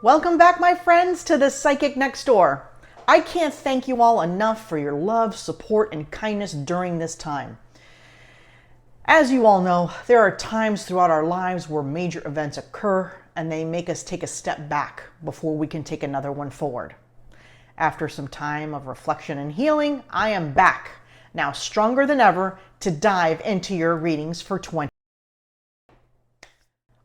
Welcome back, my friends, to the Psychic Next Door. I can't thank you all enough for your love, support, and kindness during this time. As you all know, there are times throughout our lives where major events occur and they make us take a step back before we can take another one forward. After some time of reflection and healing, I am back, now stronger than ever, to dive into your readings for 20.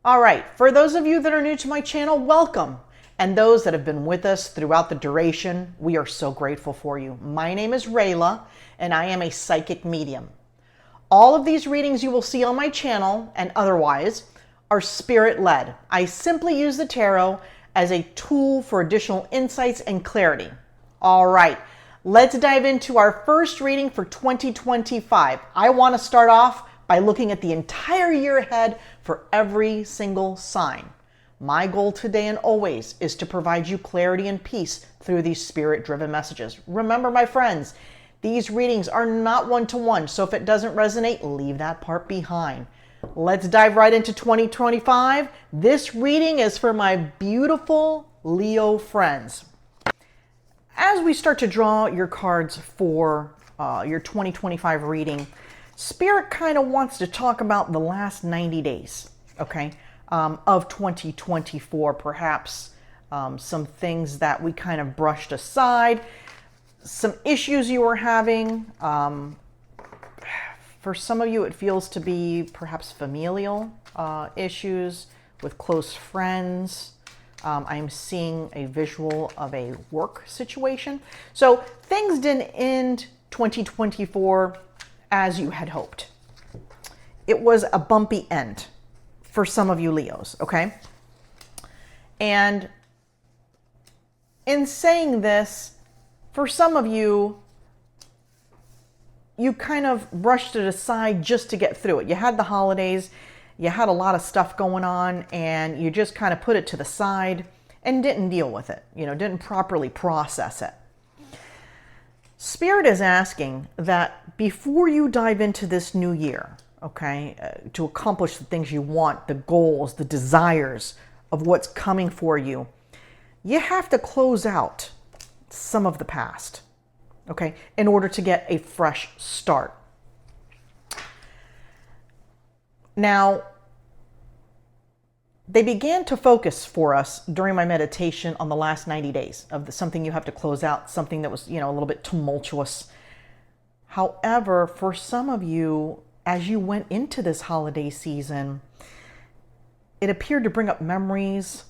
All right, for those of you that are new to my channel, welcome. And those that have been with us throughout the duration, we are so grateful for you. My name is Rayla, and I am a psychic medium. All of these readings you will see on my channel and otherwise are spirit-led. I simply use the tarot as a tool for additional insights and clarity. All right, let's dive into our first reading for 2025. I want to start off by looking at the entire year ahead for every single sign. My goal today and always is to provide you clarity and peace through these spirit-driven messages. Remember, my friends, these readings are not one-to-one, so if it doesn't resonate, leave that part behind. Let's dive right into 2025. This reading is for my beautiful Leo friends. As we start to draw your cards for your 2025 reading, Spirit kind of wants to talk about the last 90 days, okay? Of 2024, perhaps some things that we kind of brushed aside, some issues you were having. For some of you, it feels to be perhaps familial issues with close friends. I'm seeing a visual of a work situation. So things didn't end 2024 as you had hoped. It was a bumpy end for some of you Leos, okay? And in saying this, for some of you, you kind of brushed it aside just to get through it. You had the holidays, you had a lot of stuff going on, and you just kind of put it to the side and didn't deal with it, didn't properly process it. Spirit is asking that before you dive into this new year, okay, to accomplish the things you want, the goals, the desires of what's coming for you, you have to close out some of the past, okay, in order to get a fresh start. Now, they began to focus for us during my meditation on the last 90 days of something you have to close out, something that was, a little bit tumultuous. However, for some of you, as you went into this holiday season, it appeared to bring up memories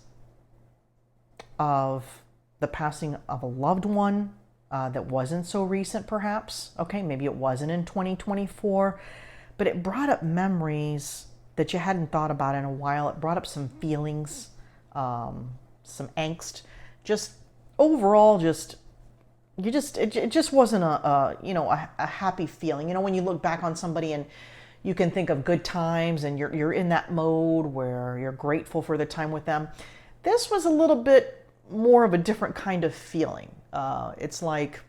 of the passing of a loved one that wasn't so recent, perhaps. Okay, maybe it wasn't in 2024, but it brought up memories that you hadn't thought about in a while. It brought up some feelings, some angst, just overall, it just wasn't a happy feeling. When you look back on somebody and you can think of good times and you're in that mode where you're grateful for the time with them. This was a little bit more of a different kind of feeling. It's like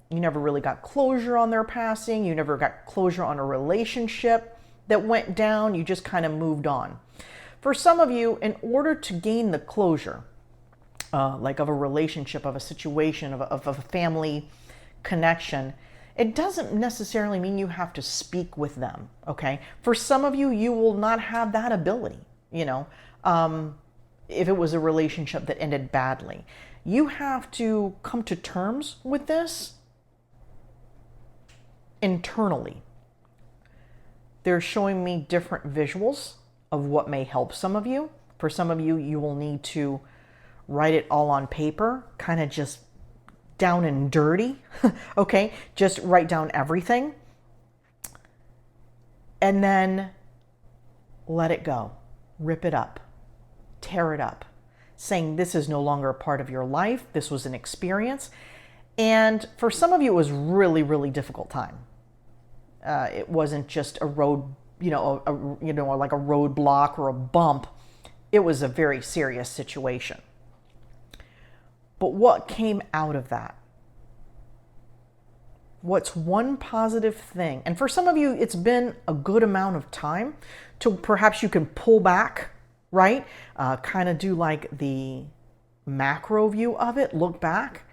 you never really got closure on their passing. You never got closure on a relationship that went down. You just kind of moved on. For some of you, in order to gain the closure, like of a relationship, of a situation, of a family connection, it doesn't necessarily mean you have to speak with them, okay? For some of you, you will not have that ability, if it was a relationship that ended badly. You have to come to terms with this internally. They're showing me different visuals of what may help some of you. For some of you, you will need to write it all on paper, kind of just down and dirty, okay? Just write down everything. And then let it go. Rip it up. Tear it up. Saying this is no longer a part of your life. This was an experience. And for some of you, it was really, really difficult time. It wasn't just a road, like a roadblock or a bump. It was a very serious situation. But what came out of that? What's one positive thing? And for some of you, it's been a good amount of time to perhaps you can pull back, right? Kind of do like the macro view of it, look back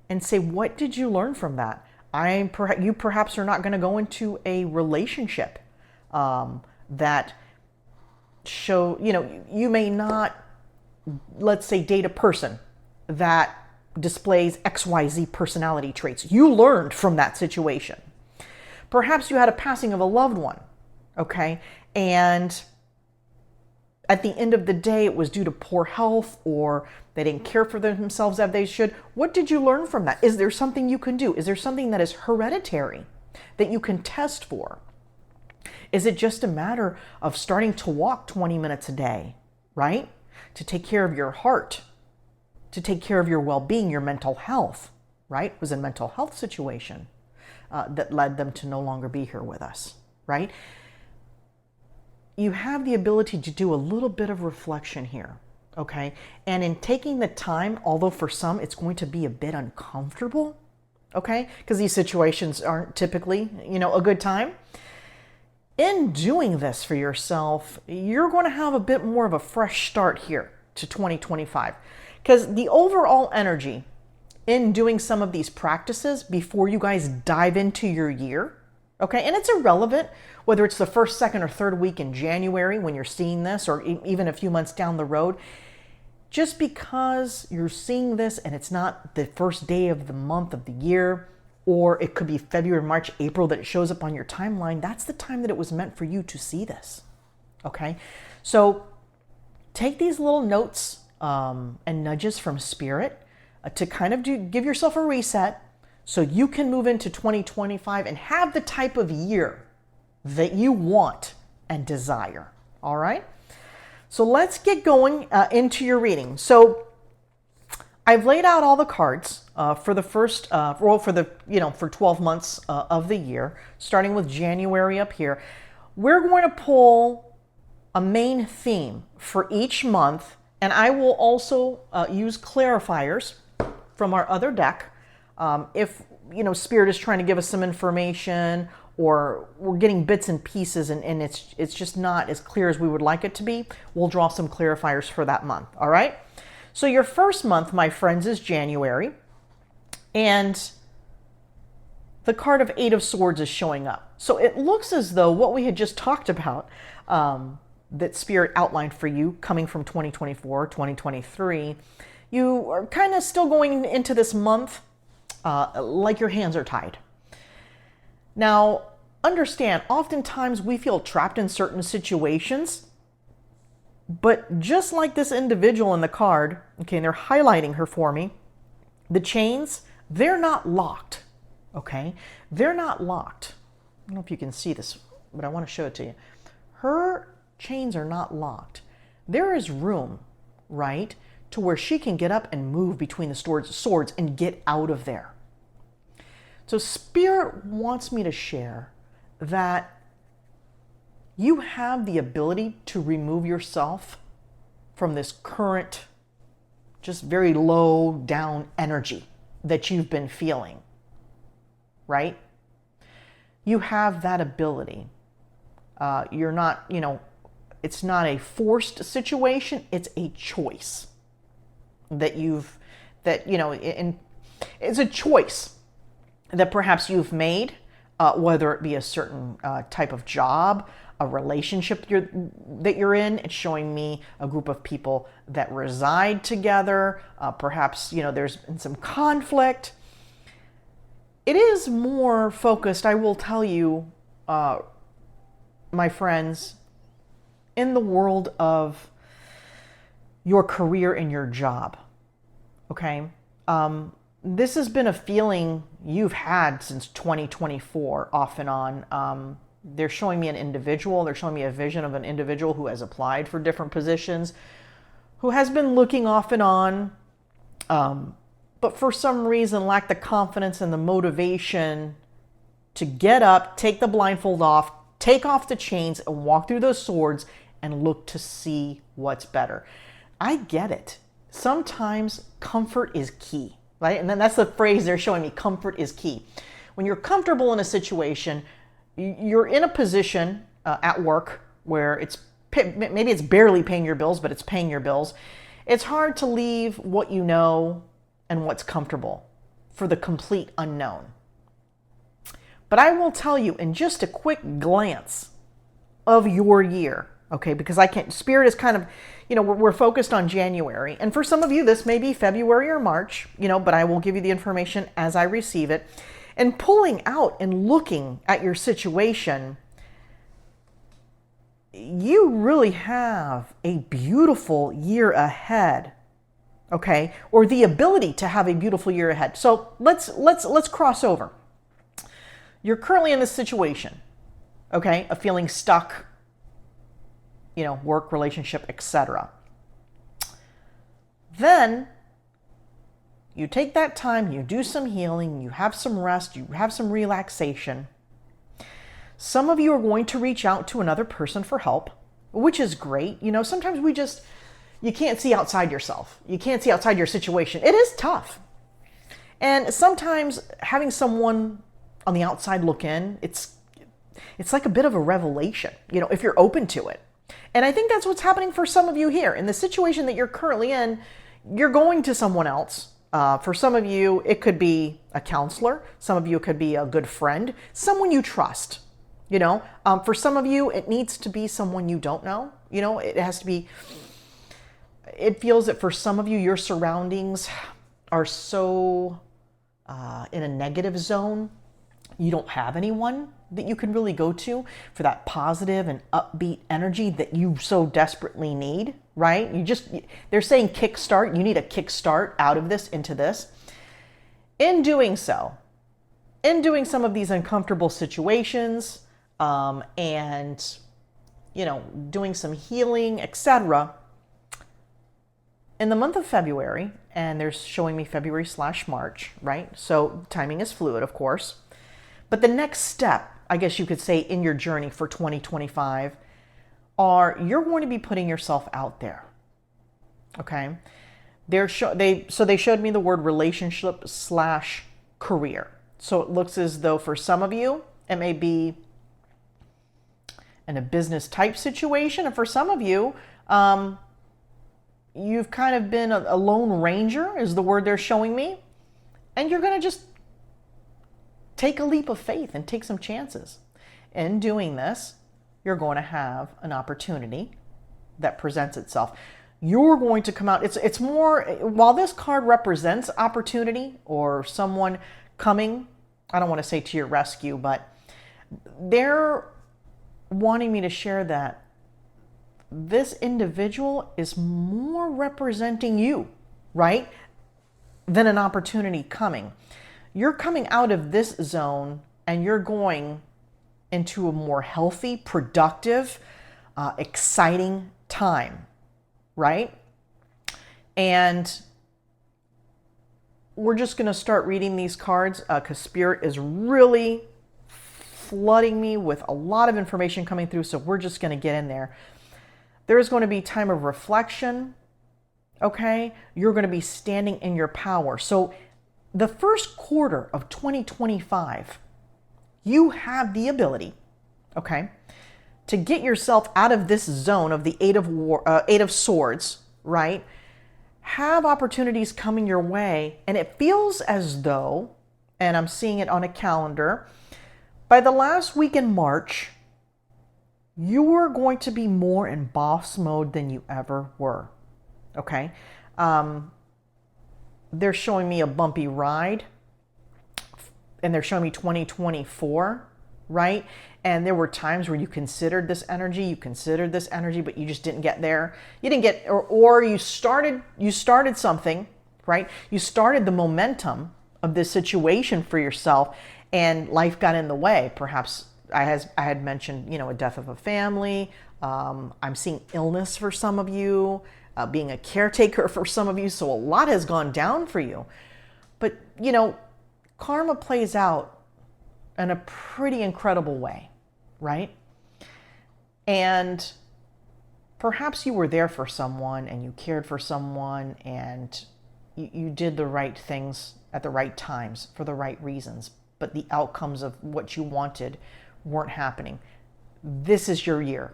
and say, what did you learn from that? You perhaps are not going to go into a relationship that you may not, let's say, date a person that displays XYZ personality traits. You learned from that situation. Perhaps you had a passing of a loved one, okay? And at the end of the day, it was due to poor health, or they didn't care for themselves as they should. What did you learn from that? Is there something you can do? Is there something that is hereditary that you can test for? Is it just a matter of starting to walk 20 minutes a day, right? To take care of your heart, to take care of your well-being, your mental health, right? It was a mental health situation that led them to no longer be here with us, right? You have the ability to do a little bit of reflection here, okay? And in taking the time, although for some it's going to be a bit uncomfortable, okay? Because these situations aren't typically, a good time. In doing this for yourself, you're going to have a bit more of a fresh start here to 2025. Because the overall energy in doing some of these practices before you guys dive into your year, okay, and it's irrelevant whether it's the first, second, or third week in January when you're seeing this, or even a few months down the road, just because you're seeing this and it's not the first day of the month of the year, or it could be February, March, April that it shows up on your timeline, that's the time that it was meant for you to see this, okay? So take these little notes and nudges from Spirit to kind of give yourself a reset so you can move into 2025 and have the type of year that you want and desire, all right? So let's get going into your reading. So I've laid out all the cards for the first, for 12 months of the year, starting with January up here. We're going to pull a main theme for each month, and I will also use clarifiers from our other deck. If, Spirit is trying to give us some information, or we're getting bits and pieces and it's just not as clear as we would like it to be, we'll draw some clarifiers for that month, all right? So your first month, my friends, is January, and the card of Eight of Swords is showing up. So it looks as though what we had just talked about, that Spirit outlined for you coming from 2024, 2023, you are kind of still going into this month like your hands are tied. Now, understand, oftentimes we feel trapped in certain situations, but just like this individual in the card, okay, and they're highlighting her for me, the chains, they're not locked, okay? They're not locked. I don't know if you can see this, but I want to show it to you. Her chains are not locked. There is room, right, to where she can get up and move between the swords and get out of there. So Spirit wants me to share that you have the ability to remove yourself from this current, just very low down energy that you've been feeling, right? You have that ability. You're not, it's not a forced situation, it's a choice it's a choice that perhaps you've made, whether it be a certain type of job, a relationship that you're in. It's showing me a group of people that reside together. Perhaps, there's been some conflict. It is more focused, I will tell you, my friends, in the world of your career and your job, okay? This has been a feeling you've had since 2024, off and on. They're showing me an individual. They're showing me a vision of an individual who has applied for different positions, who has been looking off and on, but for some reason lacked the confidence and the motivation to get up, take the blindfold off, take off the chains, and walk through those swords and look to see what's better. I get it. Sometimes comfort is key. Right? And then that's the phrase they're showing me, comfort is key. When you're comfortable in a situation, you're in a position at work where maybe it's barely paying your bills, but it's paying your bills. It's hard to leave what you know and what's comfortable for the complete unknown. But I will tell you in just a quick glance of your year, okay, because I can't, Spirit is kind of, we're focused on January. And for some of you, this may be February or March, but I will give you the information as I receive it. And pulling out and looking at your situation, you really have a beautiful year ahead, okay? Or the ability to have a beautiful year ahead. So let's cross over. You're currently in this situation, okay, of feeling stuck, work, relationship, etc. Then you take that time, you do some healing, you have some rest, you have some relaxation. Some of you are going to reach out to another person for help, which is great. Sometimes you can't see outside yourself. You can't see outside your situation. It is tough. And sometimes having someone on the outside look in, it's like a bit of a revelation, if you're open to it. And I think that's what's happening for some of you here. In the situation that you're currently in, you're going to someone else. For some of you, it could be a counselor. Some of you, it could be a good friend, someone you trust. For some of you, it needs to be someone you don't know. It has to be, it feels that for some of you, your surroundings are so in a negative zone. You don't have anyone that you can really go to for that positive and upbeat energy that you so desperately need, right? They're saying kickstart. You need a kickstart out of this into this. In doing so, in doing some of these uncomfortable situations, and doing some healing, etc. In the month of February, and they're showing me February/March, right? So timing is fluid, of course. But the next step, I guess you could say, in your journey for 2025 you're going to be putting yourself out there. Okay? They showed me the word relationship/career. So it looks as though for some of you, it may be in a business type situation. And for some of you, you've kind of been a lone ranger is the word they're showing me. And you're going to just take a leap of faith and take some chances. In doing this, you're going to have an opportunity that presents itself. You're going to come out. It's more, while this card represents opportunity or someone coming, I don't want to say to your rescue, but they're wanting me to share that this individual is more representing you, right, than an opportunity coming. You're coming out of this zone and you're going into a more healthy, productive, exciting time, right? And we're just going to start reading these cards because Spirit is really flooding me with a lot of information coming through. So we're just going to get in there. There's going to be time of reflection, okay? You're going to be standing in your power. So the first quarter of 2025, you have the ability, okay, to get yourself out of this zone of the Eight of Swords, right? Have opportunities coming your way, and it feels as though, and I'm seeing it on a calendar, by the last week in March, you are going to be more in boss mode than you ever were, okay? They're showing me a bumpy ride, and they're showing me 2024, right? And there were times where you considered this energy, but you just didn't get there. You didn't get, or you started something, right? You started the momentum of this situation for yourself, and life got in the way. Perhaps I had mentioned, a death of a family. I'm seeing illness for some of you. Being a caretaker for some of you. So a lot has gone down for you. But, karma plays out in a pretty incredible way, right? And perhaps you were there for someone and you cared for someone and you did the right things at the right times for the right reasons, but the outcomes of what you wanted weren't happening. This is your year.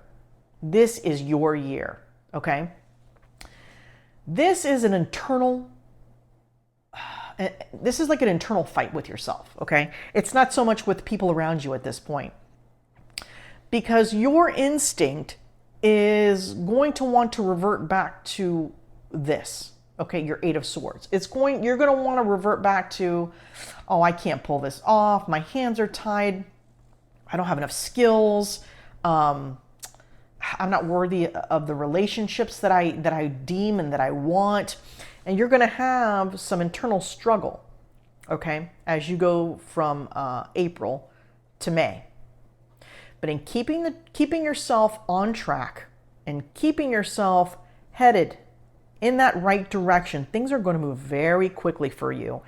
This is your year, okay? This is an internal, this is like an internal fight with yourself, okay? It's not so much with people around you at this point, because your instinct is going to want to revert back to this, okay, your Eight of Swords. You're going to want to revert back to, oh, I can't pull this off. My hands are tied. I don't have enough skills. I'm not worthy of the relationships that I deem and that I want. And you're going to have some internal struggle, okay, as you go from April to May. But in keeping yourself on track and keeping yourself headed in that right direction, things are going to move very quickly for you.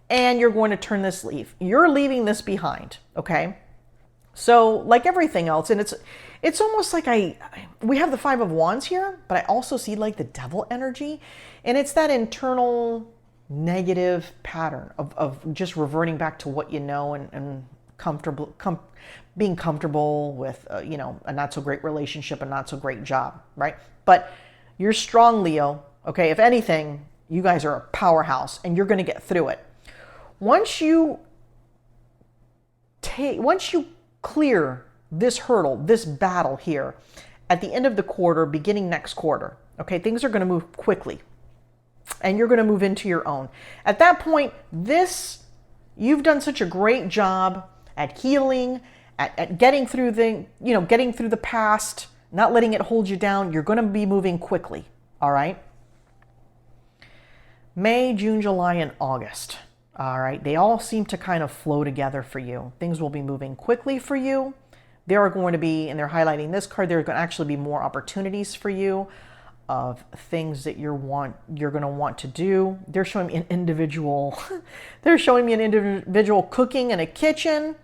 And you're going to turn this leaf. You're leaving this behind, okay? So like everything else, and it's almost like we have the Five of Wands here, but I also see like the Devil energy. And it's that internal negative pattern of just reverting back to what you know and being comfortable with, a not so great relationship, a not so great job, right? But you're strong, Leo. Okay, if anything, you guys are a powerhouse and you're going to get through it. Once you clear this hurdle, this battle here, at the end of the quarter, beginning next quarter, okay, things are going to move quickly and you're going to move into your own. At that point, you've done such a great job at healing, at getting through the past, not letting it hold you down. You're going to be moving quickly, all right? May, June, July, and August, all right? They all seem to kind of flow together for you. Things will be moving quickly for you. There are going to be, and they're highlighting this card, there are going to actually be more opportunities for you of things that you're going to want to do. They're showing me an individual, cooking in a kitchen.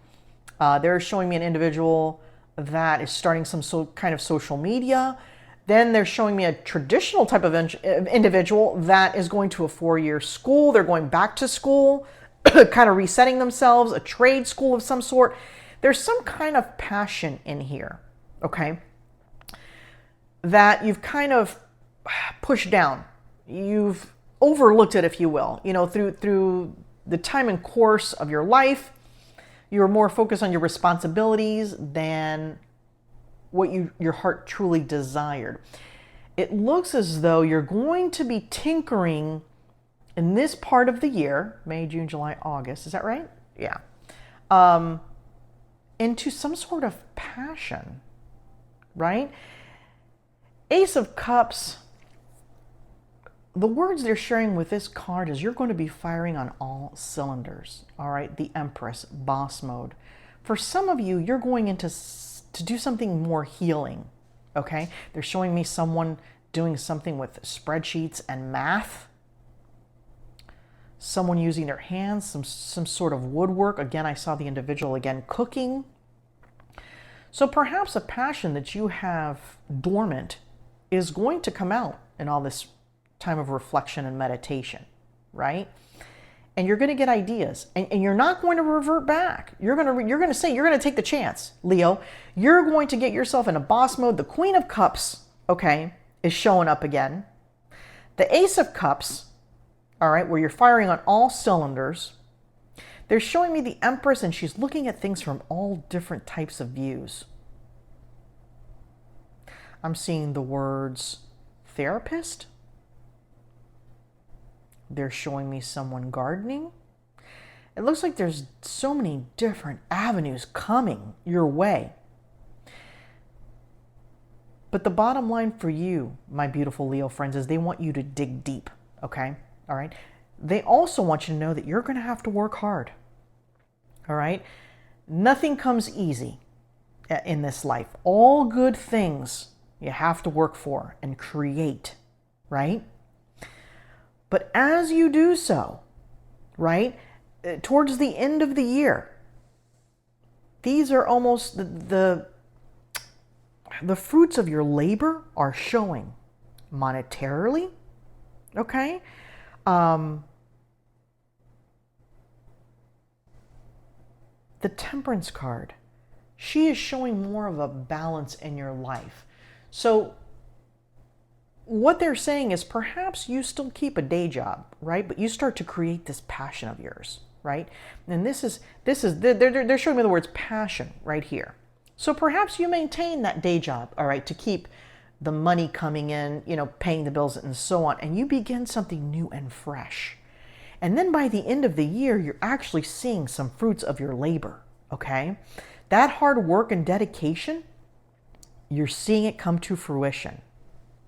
They're showing me an individual that is starting some kind of social media. Then they're showing me a traditional type of individual that is going to a 4-year school. They're going back to school, kind of resetting themselves, a trade school of some sort. There's some kind of passion in here, okay, that you've kind of pushed down. You've overlooked it, if you will. Through the time and course of your life, you're more focused on your responsibilities than what your heart truly desired. It looks as though you're going to be tinkering in this part of the year, May, June, July, August. Is that right? Yeah. Into some sort of passion, right? Ace of Cups, the words they're sharing with this card is you're going to be firing on all cylinders, all right? The Empress, boss mode. For some of you, you're going to do something more healing, okay? They're showing me someone doing something with spreadsheets and math. Someone using their hands, some sort of woodwork. Again, I saw the individual again cooking. So perhaps a passion that you have dormant is going to come out in all this time of reflection and meditation, right? And you're going to get ideas, and you're not going to revert back. You're going to take the chance, Leo. You're going to get yourself in a boss mode. The Queen of Cups, okay, is showing up again. The Ace of Cups, all right, where you're firing on all cylinders. They're showing me the Empress, and she's looking at things from all different types of views. I'm seeing the words therapist. They're showing me someone gardening. It looks like there's so many different avenues coming your way. But the bottom line for you, my beautiful Leo friends, is they want you to dig deep, okay? All right? They also want you to know that you're going to have to work hard, all right? Nothing comes easy in this life. All good things you have to work for and create, right? But as you do so, right, towards the end of the year, these are almost the fruits of your labor are showing monetarily, okay? The Temperance card, she is showing more of a balance in your life. So what they're saying is perhaps you still keep a day job, right? But you start to create this passion of yours, right? And they're showing me the words passion right here. So perhaps you maintain that day job, all right, to keep the money coming in, paying the bills and so on, and you begin something new and fresh. And then by the end of the year, you're actually seeing some fruits of your labor, okay? That hard work and dedication, you're seeing it come to fruition,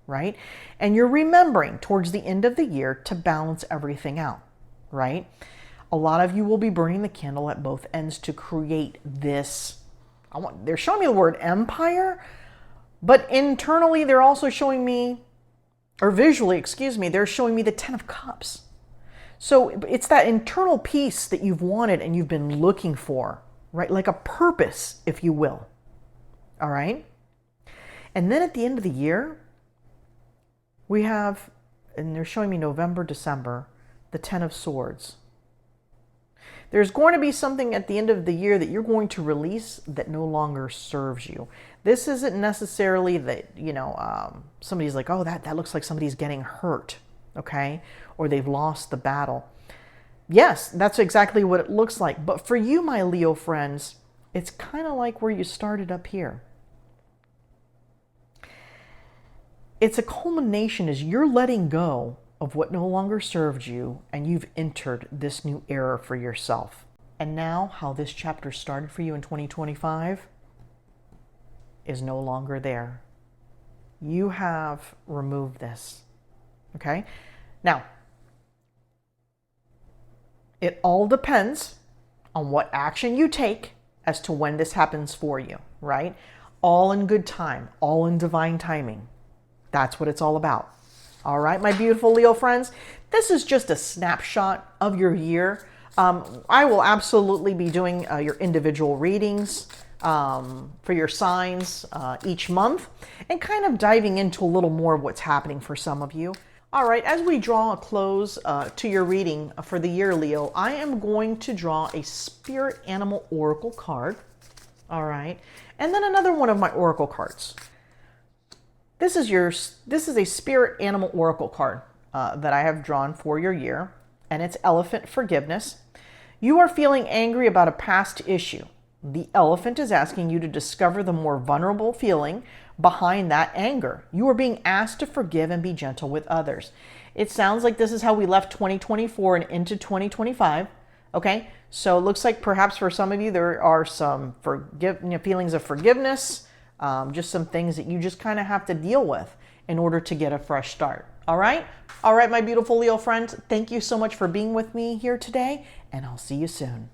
right? And you're remembering towards the end of the year to balance everything out, right? A lot of you will be burning the candle at both ends to create this. They're showing me the word empire, but internally they're also showing me, or visually, excuse me, they're showing me the 10 of Cups. So it's that internal peace that you've wanted and you've been looking for, right? Like a purpose, if you will. All right? And then at the end of the year, we have, and they're showing me November, December, the 10 of Swords. There's going to be something at the end of the year that you're going to release that no longer serves you. This isn't necessarily that, somebody's like, oh, that looks like somebody's getting hurt, okay? Or they've lost the battle. Yes, that's exactly what it looks like. But for you, my Leo friends, it's kind of like where you started up here. It's a culmination as you're letting go of what no longer served you, and you've entered this new era for yourself. And now, how this chapter started for you in 2025 is no longer there. You have removed this, okay? Now, it all depends on what action you take as to when this happens for you, right? All in good time, all in divine timing. That's what it's all about. All right, my beautiful Leo friends, this is just a snapshot of your year. I will absolutely be doing your individual readings for your signs each month and kind of diving into a little more of what's happening for some of you. All right, as we draw a close to your reading for the year, Leo, I am going to draw a Spirit Animal Oracle card. All right, and then another one of my Oracle cards. This is a Spirit Animal Oracle card that I have drawn for your year, and it's Elephant Forgiveness. You are feeling angry about a past issue. The elephant is asking you to discover the more vulnerable feeling behind that anger. You are being asked to forgive and be gentle with others. It sounds like this is how we left 2024 and into 2025. Okay, so it looks like perhaps for some of you there are some feelings of forgiveness. Just some things that you just kind of have to deal with in order to get a fresh start. All right? All right, my beautiful Leo friends, thank you so much for being with me here today, and I'll see you soon.